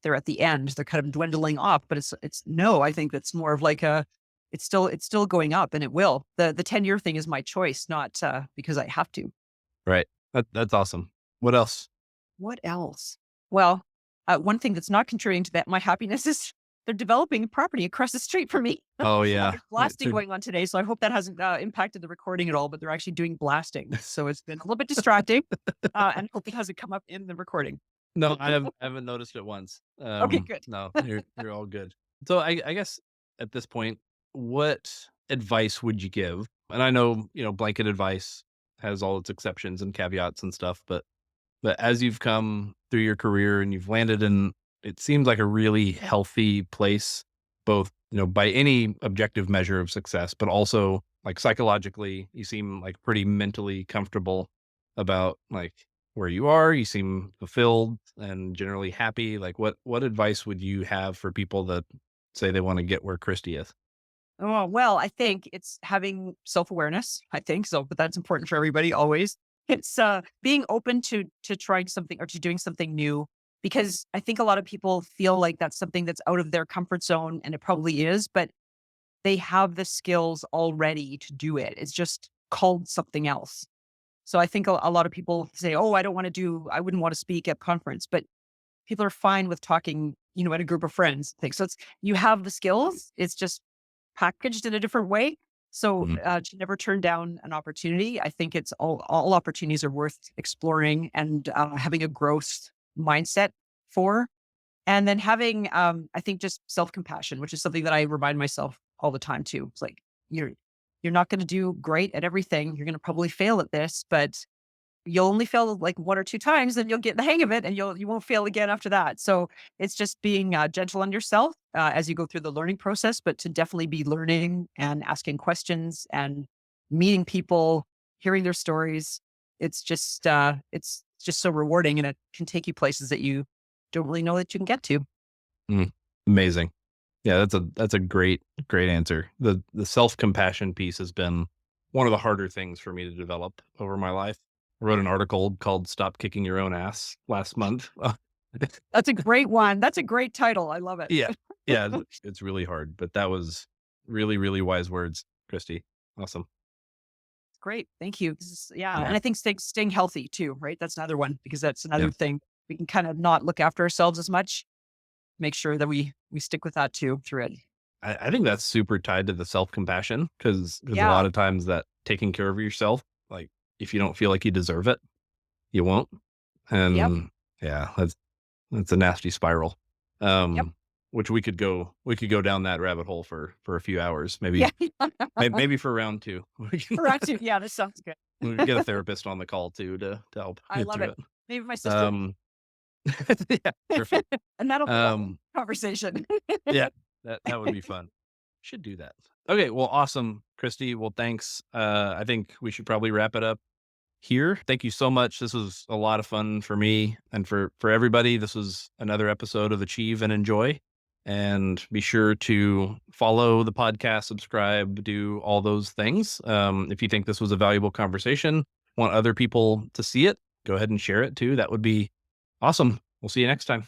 they're at the end, they're kind of dwindling off. But it's no, I think that's more of like it's still going up, and it will. The 10-year thing is my choice, not because I have to. right. That's awesome. What else? What else? Well, one thing that's not contributing to that my happiness is they're developing a property across the street from me. Oh yeah. There's blasting going on today, so I hope that hasn't impacted the recording at all. But they're actually doing blasting, so it's been a little bit distracting, and hope it hasn't come up in the recording. No, I haven't noticed it once. Okay, good. No, you're all good. So I guess at this point, what advice would you give? And I know, blanket advice has all its exceptions and caveats and stuff, but But as you've come through your career and you've landed in, it seems like a really healthy place, both, by any objective measure of success, but also like psychologically, you seem like pretty mentally comfortable about like where you are. You seem fulfilled and generally happy. Like what advice would you have for people that say they want to get where Christy is? Oh, well, I think it's having self-awareness, I think so, but that's important for everybody always. It's being open to trying something or to doing something new, because I think a lot of people feel like that's something that's out of their comfort zone, and it probably is, but they have the skills already to do it. It's just called something else. So I think a lot of people say, "Oh, I wouldn't want to speak at conference," but people are fine with talking, at a group of friends. Things. So you have the skills. It's just packaged in a different way. So Mhm. to never turn down an opportunity, I think it's all opportunities are worth exploring and having a growth mindset for. And then having, I think, just self compassion, which is something that I remind myself all the time too. It's like you're not going to do great at everything. You're going to probably fail at this, but you'll only fail like one or two times, and you'll get the hang of it, and you won't fail again after that. So it's just being gentle on yourself as you go through the learning process, but to definitely be learning and asking questions and meeting people, hearing their stories. It's just so rewarding, and it can take you places that you don't really know that you can get to. Mm. Amazing. Yeah, that's a great answer. The self-compassion piece has been one of the harder things for me to develop over my life. I wrote an article called "Stop Kicking Your Own Ass" last month. That's a great one. That's a great title. I love it. Yeah. Yeah, it's really hard, but that was really, really wise words, Christy. Awesome. Great. Thank you. Yeah. Yeah. And I think staying healthy too, right? That's another one, because that's Yeah. another thing. We can kind of not look after ourselves as much. Make sure that we stick with that too through it. I think that's super tied to the self-compassion because a Yeah. lot of times that taking care of yourself, like, if you don't feel like you deserve it, you won't. Yep. And yeah, that's a nasty spiral. Yep. Um, which we could go down that rabbit hole for a few hours, Yeah. maybe for round 2. We can Correct. Yeah. This sounds good. we can get a therapist on the call too to help I get love through it. it. Maybe my sister. Um, yeah, perfect. And that'll be a whole Um, conversation. yeah, that would be fun. Should do that. Okay, well, awesome, Christy. Well, thanks. I think we should probably wrap it up here. Thank you so much. This was a lot of fun for me and for everybody. This was another episode of Achieve and Enjoy. And be sure to follow the podcast, subscribe, do all those things. If you think this was a valuable conversation, want other people to see it, go ahead and share it too. That would be awesome. We'll see you next time.